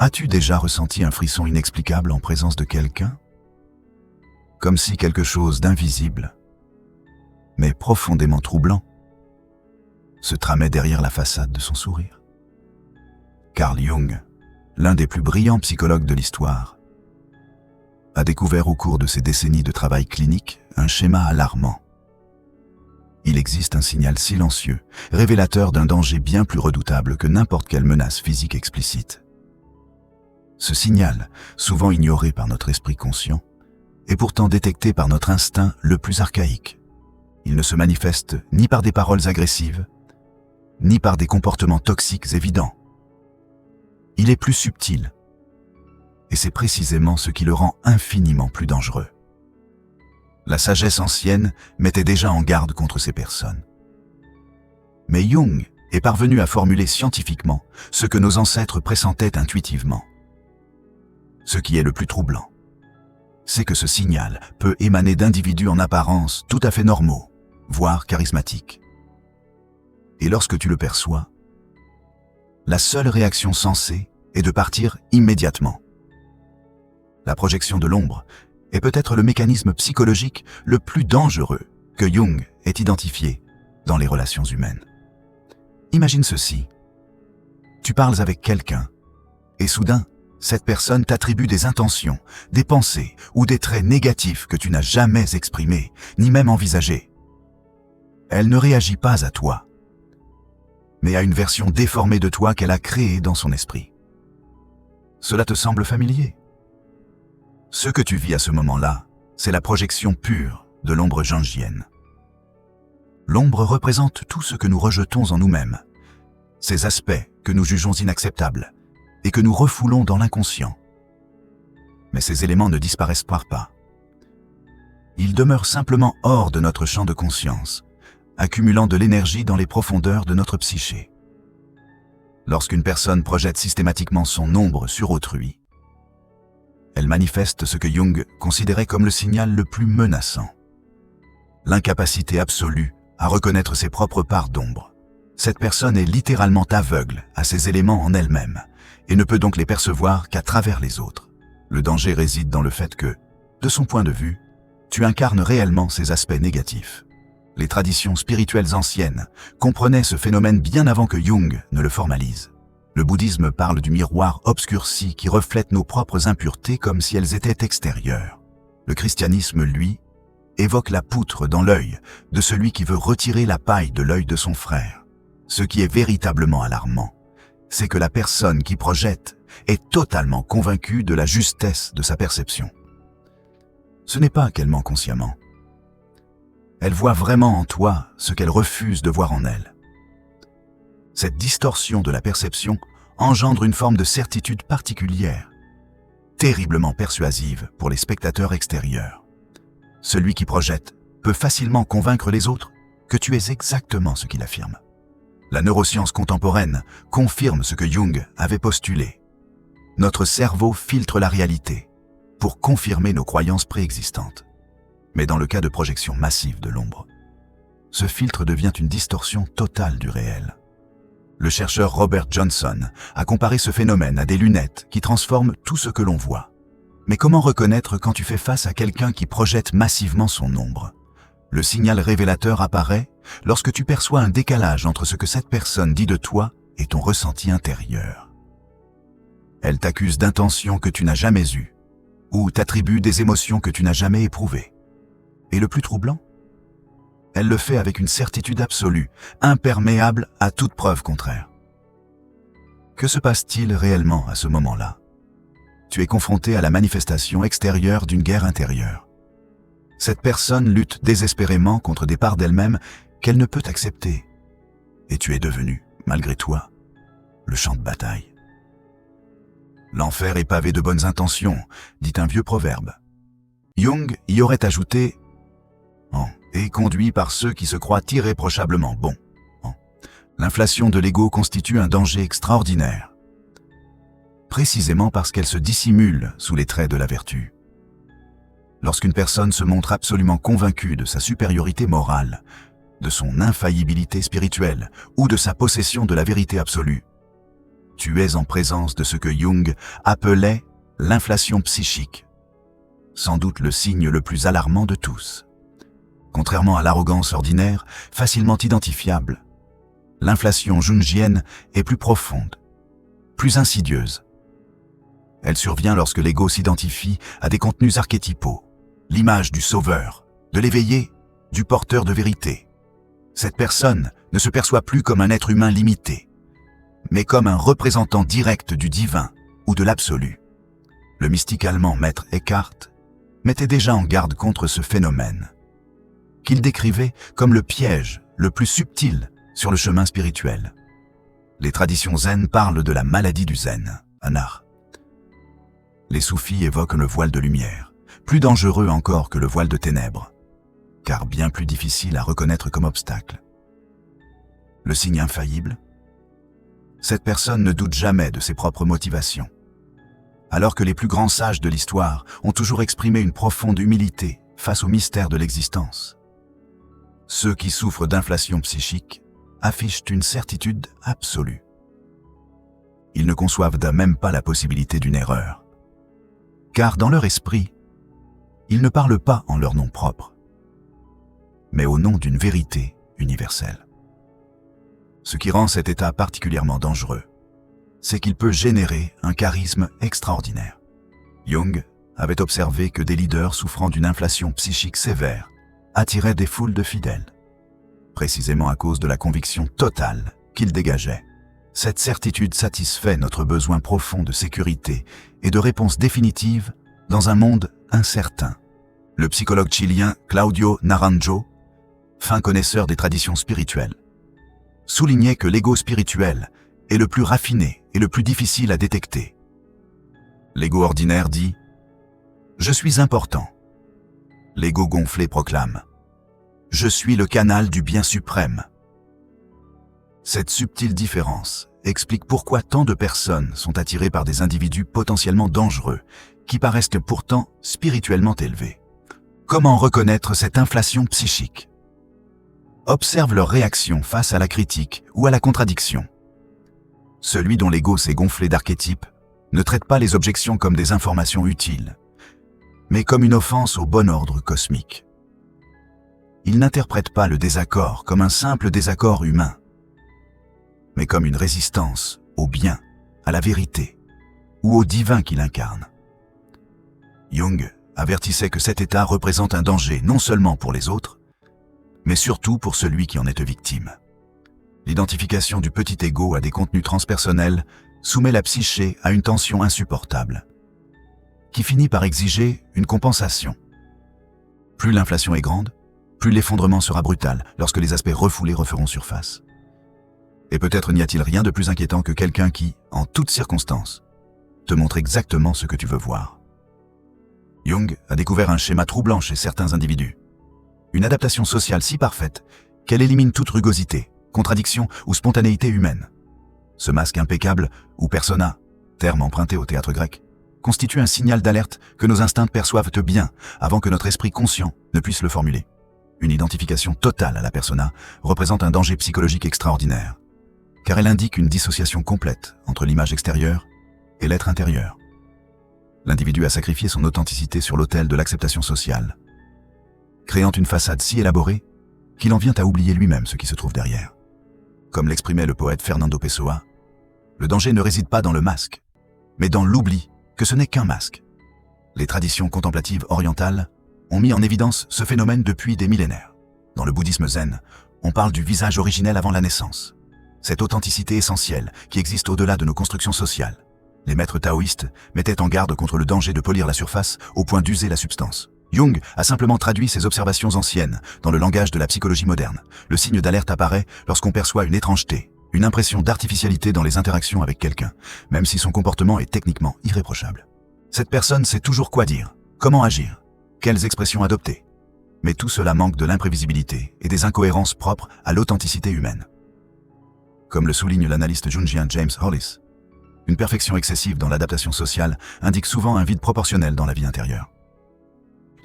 As-tu déjà ressenti un frisson inexplicable en présence de quelqu'un? Comme si quelque chose d'invisible, mais profondément troublant, se tramait derrière la façade de son sourire. Carl Jung, l'un des plus brillants psychologues de l'histoire, a découvert au cours de ses décennies de travail clinique un schéma alarmant. Il existe un signal silencieux, révélateur d'un danger bien plus redoutable que n'importe quelle menace physique explicite. Ce signal, souvent ignoré par notre esprit conscient, est pourtant détecté par notre instinct le plus archaïque. Il ne se manifeste ni par des paroles agressives, ni par des comportements toxiques évidents. Il est plus subtil, et c'est précisément ce qui le rend infiniment plus dangereux. La sagesse ancienne mettait déjà en garde contre ces personnes. Mais Jung est parvenu à formuler scientifiquement ce que nos ancêtres pressentaient intuitivement. Ce qui est le plus troublant, c'est que ce signal peut émaner d'individus en apparence tout à fait normaux, voire charismatiques. Et lorsque tu le perçois, la seule réaction sensée est de partir immédiatement. La projection de l'ombre est peut-être le mécanisme psychologique le plus dangereux que Jung ait identifié dans les relations humaines. Imagine ceci. Tu parles avec quelqu'un et soudain, cette personne t'attribue des intentions, des pensées ou des traits négatifs que tu n'as jamais exprimés, ni même envisagés. Elle ne réagit pas à toi, mais à une version déformée de toi qu'elle a créée dans son esprit. Cela te semble familier? Ce que tu vis à ce moment-là, c'est la projection pure de l'ombre jungienne. L'ombre représente tout ce que nous rejetons en nous-mêmes, ces aspects que nous jugeons inacceptables et que nous refoulons dans l'inconscient. Mais ces éléments ne disparaissent pas. Ils demeurent simplement hors de notre champ de conscience, accumulant de l'énergie dans les profondeurs de notre psyché. Lorsqu'une personne projette systématiquement son ombre sur autrui, elle manifeste ce que Jung considérait comme le signal le plus menaçant. L'incapacité absolue à reconnaître ses propres parts d'ombre. Cette personne est littéralement aveugle à ces éléments en elle-même et ne peut donc les percevoir qu'à travers les autres. Le danger réside dans le fait que, de son point de vue, tu incarnes réellement ces aspects négatifs. Les traditions spirituelles anciennes comprenaient ce phénomène bien avant que Jung ne le formalise. Le bouddhisme parle du miroir obscurci qui reflète nos propres impuretés comme si elles étaient extérieures. Le christianisme, lui, évoque la poutre dans l'œil de celui qui veut retirer la paille de l'œil de son frère. Ce qui est véritablement alarmant, c'est que la personne qui projette est totalement convaincue de la justesse de sa perception. Ce n'est pas qu'elle ment consciemment. Elle voit vraiment en toi ce qu'elle refuse de voir en elle. Cette distorsion de la perception engendre une forme de certitude particulière, terriblement persuasive pour les spectateurs extérieurs. Celui qui projette peut facilement convaincre les autres que tu es exactement ce qu'il affirme. La neuroscience contemporaine confirme ce que Jung avait postulé. Notre cerveau filtre la réalité pour confirmer nos croyances préexistantes. Mais dans le cas de projection massive de l'ombre, ce filtre devient une distorsion totale du réel. Le chercheur Robert Johnson a comparé ce phénomène à des lunettes qui transforment tout ce que l'on voit. Mais comment reconnaître quand tu fais face à quelqu'un qui projette massivement son ombre? Le signal révélateur apparaît lorsque tu perçois un décalage entre ce que cette personne dit de toi et ton ressenti intérieur. Elle t'accuse d'intentions que tu n'as jamais eues, ou t'attribue des émotions que tu n'as jamais éprouvées. Et le plus troublant, elle le fait avec une certitude absolue, imperméable à toute preuve contraire. Que se passe-t-il réellement à ce moment-là? Tu es confronté à la manifestation extérieure d'une guerre intérieure. Cette personne lutte désespérément contre des parts d'elle-même qu'elle ne peut accepter. Et tu es devenu, malgré toi, le champ de bataille. L'enfer est pavé de bonnes intentions, dit un vieux proverbe. Jung y aurait ajouté « et conduit par ceux qui se croient irréprochablement bons ». L'inflation de l'ego constitue un danger extraordinaire, précisément parce qu'elle se dissimule sous les traits de la vertu. Lorsqu'une personne se montre absolument convaincue de sa supériorité morale, de son infaillibilité spirituelle ou de sa possession de la vérité absolue, Tu es en présence de ce que Jung appelait l'inflation psychique. Sans doute le signe le plus alarmant de tous. Contrairement à l'arrogance ordinaire, facilement identifiable, l'inflation jungienne est plus profonde, plus insidieuse. Elle survient lorsque l'ego s'identifie à des contenus archétypaux, l'image du sauveur, de l'éveillé, du porteur de vérité. Cette personne ne se perçoit plus comme un être humain limité, mais comme un représentant direct du divin ou de l'absolu. Le mystique allemand Maître Eckhart mettait déjà en garde contre ce phénomène, qu'il décrivait comme le piège le plus subtil sur le chemin spirituel. Les traditions zen parlent de la maladie du zen, un art. Les soufis évoquent le voile de lumière, plus dangereux encore que le voile de ténèbres, car bien plus difficile à reconnaître comme obstacle. Le signe infaillible? Cette personne ne doute jamais de ses propres motivations, alors que les plus grands sages de l'histoire ont toujours exprimé une profonde humilité face au mystère de l'existence. Ceux qui souffrent d'inflation psychique affichent une certitude absolue. Ils ne conçoivent même pas la possibilité d'une erreur, car dans leur esprit, ils ne parlent pas en leur nom propre, mais au nom d'une vérité universelle. Ce qui rend cet état particulièrement dangereux, c'est qu'il peut générer un charisme extraordinaire. Jung avait observé que des leaders souffrant d'une inflation psychique sévère attiraient des foules de fidèles, précisément à cause de la conviction totale qu'ils dégageaient. Cette certitude satisfait notre besoin profond de sécurité et de réponse définitive dans un monde incertain. Le psychologue chilien Claudio Naranjo, fin connaisseur des traditions spirituelles, soulignait que l'ego spirituel est le plus raffiné et le plus difficile à détecter. L'ego ordinaire dit « Je suis important ». L'ego gonflé proclame « Je suis le canal du bien suprême ». Cette subtile différence explique pourquoi tant de personnes sont attirées par des individus potentiellement dangereux, qui paraissent pourtant spirituellement élevés. Comment reconnaître cette inflation psychique? Observe leur réaction face à la critique ou à la contradiction. Celui dont l'ego s'est gonflé d'archétypes ne traite pas les objections comme des informations utiles, mais comme une offense au bon ordre cosmique. Il n'interprète pas le désaccord comme un simple désaccord humain, mais comme une résistance au bien, à la vérité ou au divin qu'il incarne. Jung avertissait que cet état représente un danger non seulement pour les autres, mais surtout pour celui qui en est victime. L'identification du petit ego à des contenus transpersonnels soumet la psyché à une tension insupportable, qui finit par exiger une compensation. Plus l'inflation est grande, plus l'effondrement sera brutal lorsque les aspects refoulés referont surface. Et peut-être n'y a-t-il rien de plus inquiétant que quelqu'un qui, en toutes circonstances, te montre exactement ce que tu veux voir. Jung a découvert un schéma troublant chez certains individus. Une adaptation sociale si parfaite qu'elle élimine toute rugosité, contradiction ou spontanéité humaine. Ce masque impeccable, ou persona, terme emprunté au théâtre grec, constitue un signal d'alerte que nos instincts perçoivent bien avant que notre esprit conscient ne puisse le formuler. Une identification totale à la persona représente un danger psychologique extraordinaire, car elle indique une dissociation complète entre l'image extérieure et l'être intérieur. L'individu a sacrifié son authenticité sur l'autel de l'acceptation sociale, créant une façade si élaborée qu'il en vient à oublier lui-même ce qui se trouve derrière. Comme l'exprimait le poète Fernando Pessoa, le danger ne réside pas dans le masque, mais dans l'oubli que ce n'est qu'un masque. Les traditions contemplatives orientales ont mis en évidence ce phénomène depuis des millénaires. Dans le bouddhisme zen, on parle du visage originel avant la naissance, cette authenticité essentielle qui existe au-delà de nos constructions sociales. Les maîtres taoïstes mettaient en garde contre le danger de polir la surface au point d'user la substance. Jung a simplement traduit ces observations anciennes dans le langage de la psychologie moderne. Le signe d'alerte apparaît lorsqu'on perçoit une étrangeté, une impression d'artificialité dans les interactions avec quelqu'un, même si son comportement est techniquement irréprochable. Cette personne sait toujours quoi dire, comment agir, quelles expressions adopter. Mais tout cela manque de l'imprévisibilité et des incohérences propres à l'authenticité humaine. Comme le souligne l'analyste jungien James Hollis, une perfection excessive dans l'adaptation sociale indique souvent un vide proportionnel dans la vie intérieure.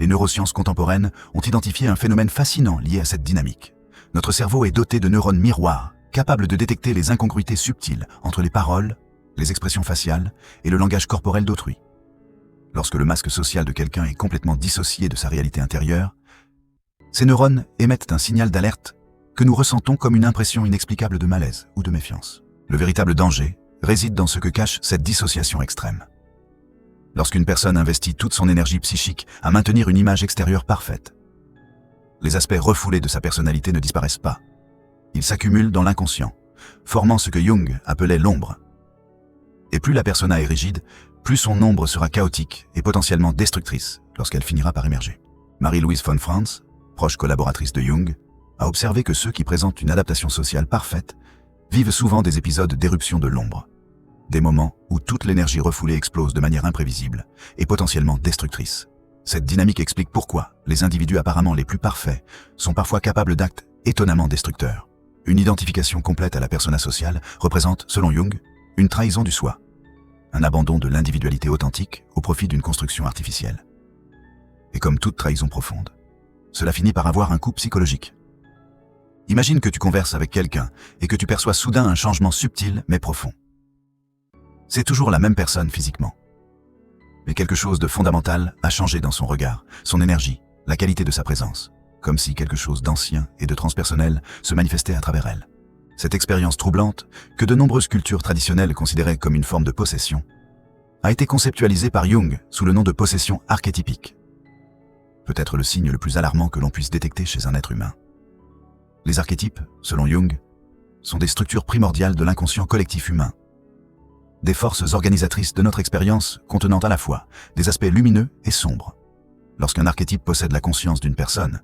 Les neurosciences contemporaines ont identifié un phénomène fascinant lié à cette dynamique. Notre cerveau est doté de neurones miroirs, capables de détecter les incongruités subtiles entre les paroles les expressions faciales et le langage corporel d'autrui. Lorsque le masque social de quelqu'un est complètement dissocié de sa réalité intérieure, ces neurones émettent un signal d'alerte que nous ressentons comme une impression inexplicable de malaise ou de méfiance. Le véritable danger réside dans ce que cache cette dissociation extrême. Lorsqu'une personne investit toute son énergie psychique à maintenir une image extérieure parfaite, les aspects refoulés de sa personnalité ne disparaissent pas. Ils s'accumulent dans l'inconscient, formant ce que Jung appelait l'ombre. Et plus la persona est rigide, plus son ombre sera chaotique et potentiellement destructrice lorsqu'elle finira par émerger. Marie-Louise von Franz, proche collaboratrice de Jung, a observé que ceux qui présentent une adaptation sociale parfaite vivent souvent des épisodes d'éruption de l'ombre, des moments où toute l'énergie refoulée explose de manière imprévisible et potentiellement destructrice. Cette dynamique explique pourquoi les individus apparemment les plus parfaits sont parfois capables d'actes étonnamment destructeurs. Une identification complète à la persona sociale représente, selon Jung, une trahison du soi, un abandon de l'individualité authentique au profit d'une construction artificielle. Et comme toute trahison profonde, cela finit par avoir un coût psychologique. Imagine que tu converses avec quelqu'un et que tu perçois soudain un changement subtil mais profond. C'est toujours la même personne physiquement. Mais quelque chose de fondamental a changé dans son regard, son énergie, la qualité de sa présence, comme si quelque chose d'ancien et de transpersonnel se manifestait à travers elle. Cette expérience troublante, que de nombreuses cultures traditionnelles considéraient comme une forme de possession, a été conceptualisée par Jung sous le nom de possession archétypique. Peut-être le signe le plus alarmant que l'on puisse détecter chez un être humain. Les archétypes, selon Jung, sont des structures primordiales de l'inconscient collectif humain, des forces organisatrices de notre expérience contenant à la fois des aspects lumineux et sombres. Lorsqu'un archétype possède la conscience d'une personne,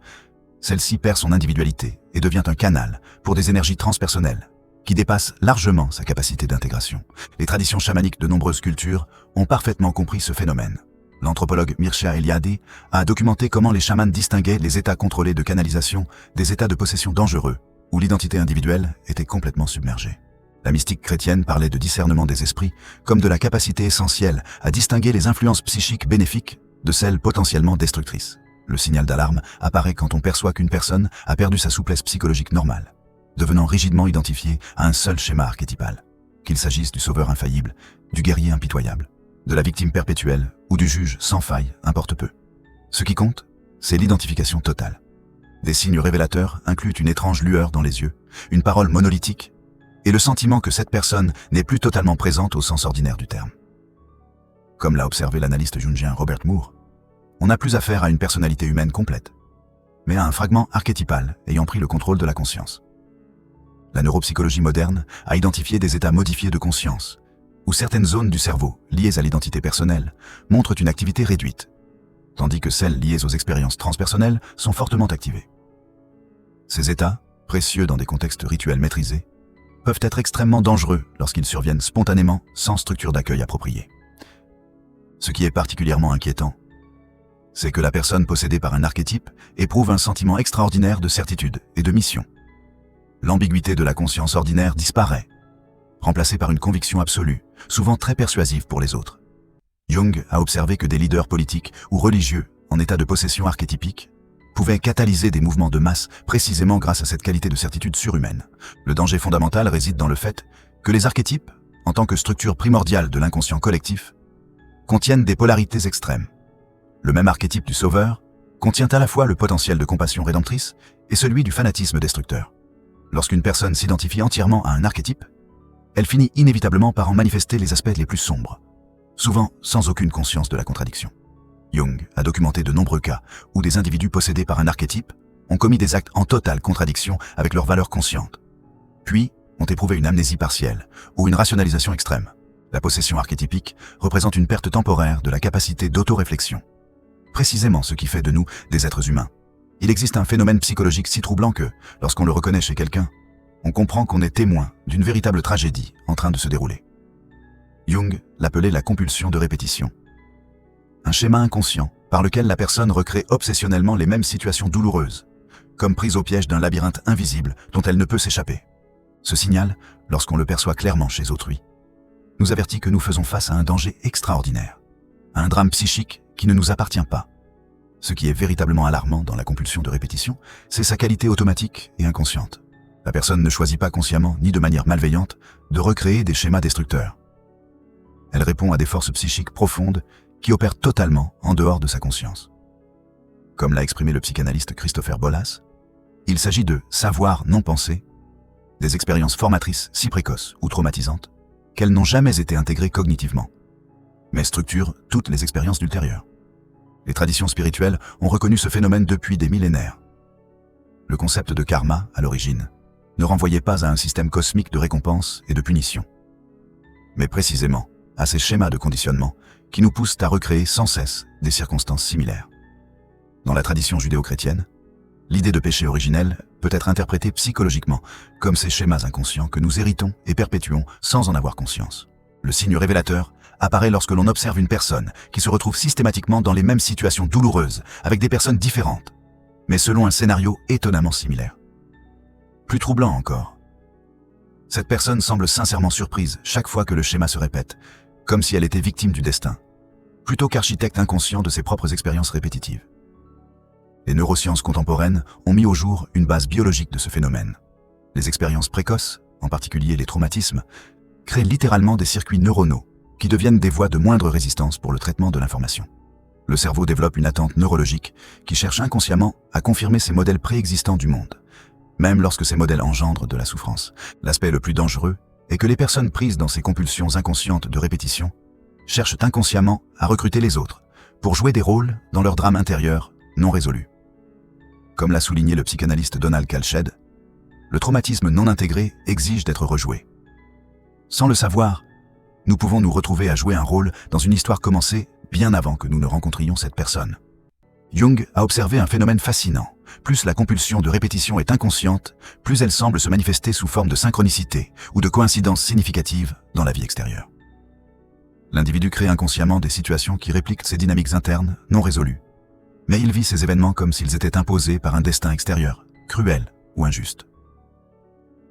celle-ci perd son individualité et devient un canal pour des énergies transpersonnelles qui dépassent largement sa capacité d'intégration. Les traditions chamaniques de nombreuses cultures ont parfaitement compris ce phénomène. L'anthropologue Mircea Eliade a documenté comment les chamans distinguaient les états contrôlés de canalisation des états de possession dangereux, où l'identité individuelle était complètement submergée. La mystique chrétienne parlait de discernement des esprits comme de la capacité essentielle à distinguer les influences psychiques bénéfiques de celles potentiellement destructrices. Le signal d'alarme apparaît quand on perçoit qu'une personne a perdu sa souplesse psychologique normale, devenant rigidement identifiée à un seul schéma archétypal, qu'il s'agisse du sauveur infaillible, du guerrier impitoyable, de la victime perpétuelle ou du juge sans faille, importe peu. Ce qui compte, c'est l'identification totale. Des signes révélateurs incluent une étrange lueur dans les yeux, une parole monolithique, et le sentiment que cette personne n'est plus totalement présente au sens ordinaire du terme. Comme l'a observé l'analyste jungien Robert Moore, on n'a plus affaire à une personnalité humaine complète, mais à un fragment archétypal ayant pris le contrôle de la conscience. La neuropsychologie moderne a identifié des états modifiés de conscience, où certaines zones du cerveau liées à l'identité personnelle montrent une activité réduite, tandis que celles liées aux expériences transpersonnelles sont fortement activées. Ces états, précieux dans des contextes rituels maîtrisés, peuvent être extrêmement dangereux lorsqu'ils surviennent spontanément sans structure d'accueil appropriée. Ce qui est particulièrement inquiétant, c'est que la personne possédée par un archétype éprouve un sentiment extraordinaire de certitude et de mission. L'ambiguïté de la conscience ordinaire disparaît, remplacée par une conviction absolue, souvent très persuasive pour les autres. Jung a observé que des leaders politiques ou religieux en état de possession archétypique pouvaient catalyser des mouvements de masse précisément grâce à cette qualité de certitude surhumaine. Le danger fondamental réside dans le fait que les archétypes, en tant que structure primordiale de l'inconscient collectif, contiennent des polarités extrêmes. Le même archétype du sauveur contient à la fois le potentiel de compassion rédemptrice et celui du fanatisme destructeur. Lorsqu'une personne s'identifie entièrement à un archétype, elle finit inévitablement par en manifester les aspects les plus sombres, souvent sans aucune conscience de la contradiction. Jung a documenté de nombreux cas où des individus possédés par un archétype ont commis des actes en totale contradiction avec leurs valeurs conscientes, puis ont éprouvé une amnésie partielle ou une rationalisation extrême. La possession archétypique représente une perte temporaire de la capacité d'autoréflexion, précisément ce qui fait de nous des êtres humains. Il existe un phénomène psychologique si troublant que, lorsqu'on le reconnaît chez quelqu'un, on comprend qu'on est témoin d'une véritable tragédie en train de se dérouler. Jung l'appelait la compulsion de répétition. Un schéma inconscient par lequel la personne recrée obsessionnellement les mêmes situations douloureuses, comme prise au piège d'un labyrinthe invisible dont elle ne peut s'échapper. Ce signal, lorsqu'on le perçoit clairement chez autrui, nous avertit que nous faisons face à un danger extraordinaire, à un drame psychique qui ne nous appartient pas. Ce qui est véritablement alarmant dans la compulsion de répétition, c'est sa qualité automatique et inconsciente. La personne ne choisit pas consciemment ni de manière malveillante de recréer des schémas destructeurs. Elle répond à des forces psychiques profondes qui opèrent totalement en dehors de sa conscience. Comme l'a exprimé le psychanalyste Christopher Bollas, il s'agit de savoir non penser, des expériences formatrices si précoces ou traumatisantes qu'elles n'ont jamais été intégrées cognitivement, mais structurent toutes les expériences ultérieures. Les traditions spirituelles ont reconnu ce phénomène depuis des millénaires. Le concept de karma, à l'origine, ne renvoyait pas à un système cosmique de récompense et de punition, mais précisément à ces schémas de conditionnement qui nous poussent à recréer sans cesse des circonstances similaires. Dans la tradition judéo-chrétienne, l'idée de péché originel peut être interprétée psychologiquement comme ces schémas inconscients que nous héritons et perpétuons sans en avoir conscience. Le signe révélateur apparaît lorsque l'on observe une personne qui se retrouve systématiquement dans les mêmes situations douloureuses avec des personnes différentes, mais selon un scénario étonnamment similaire. Plus troublant encore, cette personne semble sincèrement surprise chaque fois que le schéma se répète, comme si elle était victime du destin, plutôt qu'architecte inconscient de ses propres expériences répétitives. Les neurosciences contemporaines ont mis au jour une base biologique de ce phénomène. Les expériences précoces, en particulier les traumatismes, créent littéralement des circuits neuronaux qui deviennent des voies de moindre résistance pour le traitement de l'information. Le cerveau développe une attente neurologique qui cherche inconsciemment à confirmer ces modèles préexistants du monde, même lorsque ces modèles engendrent de la souffrance. L'aspect le plus dangereux est que les personnes prises dans ces compulsions inconscientes de répétition cherchent inconsciemment à recruter les autres pour jouer des rôles dans leur drame intérieur non résolu. Comme l'a souligné le psychanalyste Donald Kalshed, le traumatisme non intégré exige d'être rejoué. Sans le savoir, nous pouvons nous retrouver à jouer un rôle dans une histoire commencée bien avant que nous ne rencontrions cette personne. Jung a observé un phénomène fascinant. Plus la compulsion de répétition est inconsciente, plus elle semble se manifester sous forme de synchronicité ou de coïncidence significative dans la vie extérieure. L'individu crée inconsciemment des situations qui répliquent ses dynamiques internes non résolues, mais il vit ces événements comme s'ils étaient imposés par un destin extérieur, cruel ou injuste.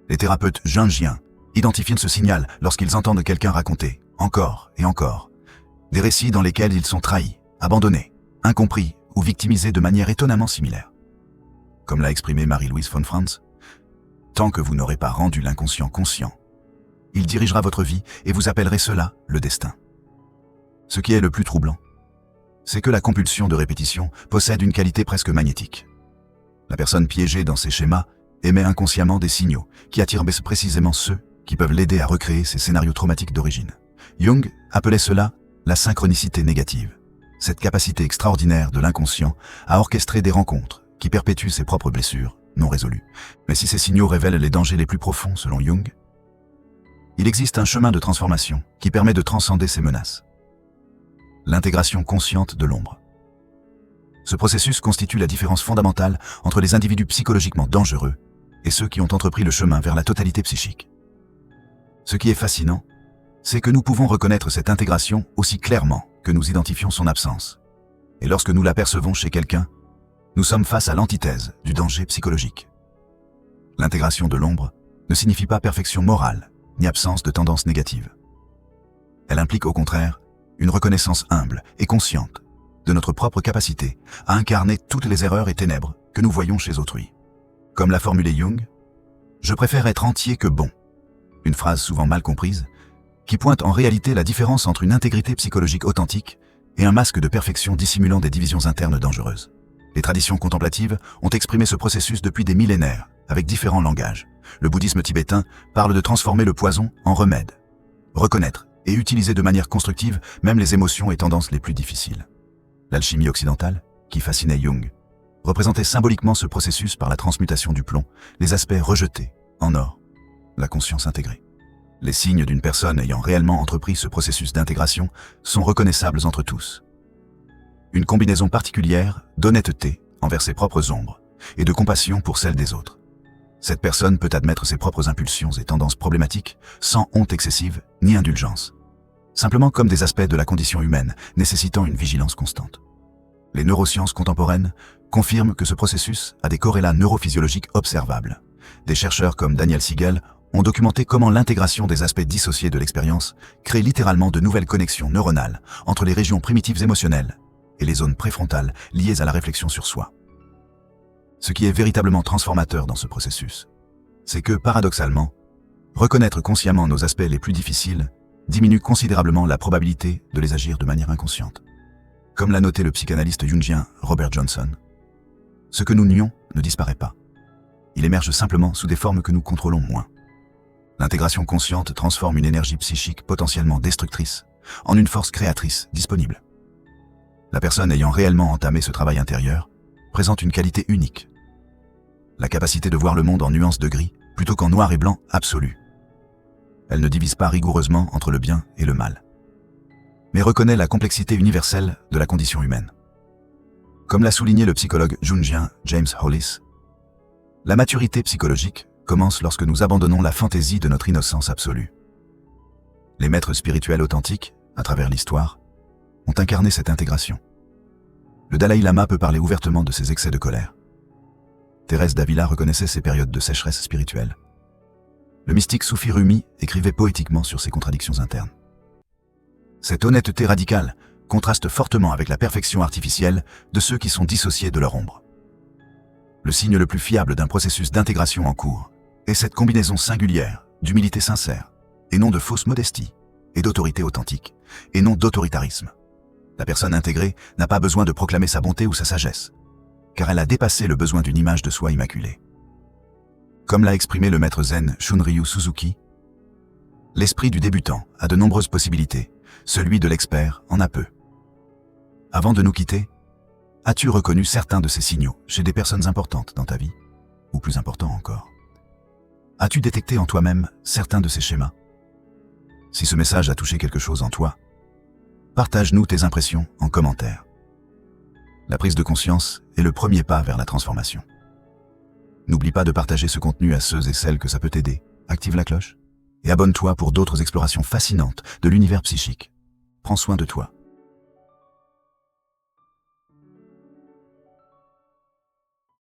Les thérapeutes jungiens identifient ce signal lorsqu'ils entendent quelqu'un raconter, encore et encore, des récits dans lesquels ils sont trahis, abandonnés, incompris ou victimisés de manière étonnamment similaire. Comme l'a exprimé Marie-Louise von Franz, « Tant que vous n'aurez pas rendu l'inconscient conscient, il dirigera votre vie et vous appellerez cela le destin. » Ce qui est le plus troublant, c'est que la compulsion de répétition possède une qualité presque magnétique. La personne piégée dans ces schémas émet inconsciemment des signaux qui attirent précisément ceux qui peuvent l'aider à recréer ces scénarios traumatiques d'origine. Jung appelait cela la synchronicité négative, cette capacité extraordinaire de l'inconscient à orchestrer des rencontres qui perpétuent ses propres blessures non résolues. Mais si ces signaux révèlent les dangers les plus profonds selon Jung, il existe un chemin de transformation qui permet de transcender ces menaces. L'intégration consciente de l'ombre. Ce processus constitue la différence fondamentale entre les individus psychologiquement dangereux et ceux qui ont entrepris le chemin vers la totalité psychique. Ce qui est fascinant, c'est que nous pouvons reconnaître cette intégration aussi clairement que nous identifions son absence. Et lorsque nous l'apercevons chez quelqu'un, nous sommes face à l'antithèse du danger psychologique. L'intégration de l'ombre ne signifie pas perfection morale ni absence de tendances négatives. Elle implique au contraire une reconnaissance humble et consciente de notre propre capacité à incarner toutes les erreurs et ténèbres que nous voyons chez autrui. Comme l'a formulé Jung, « Je préfère être entier que bon », une phrase souvent mal comprise, qui pointe en réalité la différence entre une intégrité psychologique authentique et un masque de perfection dissimulant des divisions internes dangereuses. Les traditions contemplatives ont exprimé ce processus depuis des millénaires, avec différents langages. Le bouddhisme tibétain parle de transformer le poison en remède, reconnaître et utiliser de manière constructive même les émotions et tendances les plus difficiles. L'alchimie occidentale, qui fascinait Jung, représentait symboliquement ce processus par la transmutation du plomb, les aspects rejetés en or, la conscience intégrée. Les signes d'une personne ayant réellement entrepris ce processus d'intégration sont reconnaissables entre tous. Une combinaison particulière d'honnêteté envers ses propres ombres et de compassion pour celles des autres. Cette personne peut admettre ses propres impulsions et tendances problématiques sans honte excessive ni indulgence, simplement comme des aspects de la condition humaine nécessitant une vigilance constante. Les neurosciences contemporaines confirment que ce processus a des corrélats neurophysiologiques observables. Des chercheurs comme Daniel Siegel ont documenté comment l'intégration des aspects dissociés de l'expérience crée littéralement de nouvelles connexions neuronales entre les régions primitives émotionnelles et les zones préfrontales liées à la réflexion sur soi. Ce qui est véritablement transformateur dans ce processus, c'est que, paradoxalement, reconnaître consciemment nos aspects les plus difficiles diminue considérablement la probabilité de les agir de manière inconsciente. Comme l'a noté le psychanalyste jungien Robert Johnson, ce que nous nions ne disparaît pas. Il émerge simplement sous des formes que nous contrôlons moins. L'intégration consciente transforme une énergie psychique potentiellement destructrice en une force créatrice disponible. La personne ayant réellement entamé ce travail intérieur présente une qualité unique. La capacité de voir le monde en nuances de gris plutôt qu'en noir et blanc absolu. Elle ne divise pas rigoureusement entre le bien et le mal, mais reconnaît la complexité universelle de la condition humaine. Comme l'a souligné le psychologue jungien James Hollis, la maturité psychologique commence lorsque nous abandonnons la fantaisie de notre innocence absolue. Les maîtres spirituels authentiques, à travers l'histoire, ont incarné cette intégration. Le Dalai Lama peut parler ouvertement de ses excès de colère. Thérèse d'Avila reconnaissait ses périodes de sécheresse spirituelle. Le mystique Soufi Rumi écrivait poétiquement sur ses contradictions internes. Cette honnêteté radicale contraste fortement avec la perfection artificielle de ceux qui sont dissociés de leur ombre. Le signe le plus fiable d'un processus d'intégration en cours est cette combinaison singulière d'humilité sincère, et non de fausse modestie, et d'autorité authentique, et non d'autoritarisme. La personne intégrée n'a pas besoin de proclamer sa bonté ou sa sagesse, car elle a dépassé le besoin d'une image de soi immaculée. Comme l'a exprimé le maître zen Shunryu Suzuki, l'esprit du débutant a de nombreuses possibilités, celui de l'expert en a peu. Avant de nous quitter, as-tu reconnu certains de ces signaux chez des personnes importantes dans ta vie, ou plus importants encore? As-tu détecté en toi-même certains de ces schémas? Si ce message a touché quelque chose en toi, partage-nous tes impressions en commentaire. La prise de conscience est le premier pas vers la transformation. N'oublie pas de partager ce contenu à ceux et celles que ça peut t'aider. Active la cloche et abonne-toi pour d'autres explorations fascinantes de l'univers psychique. Prends soin de toi.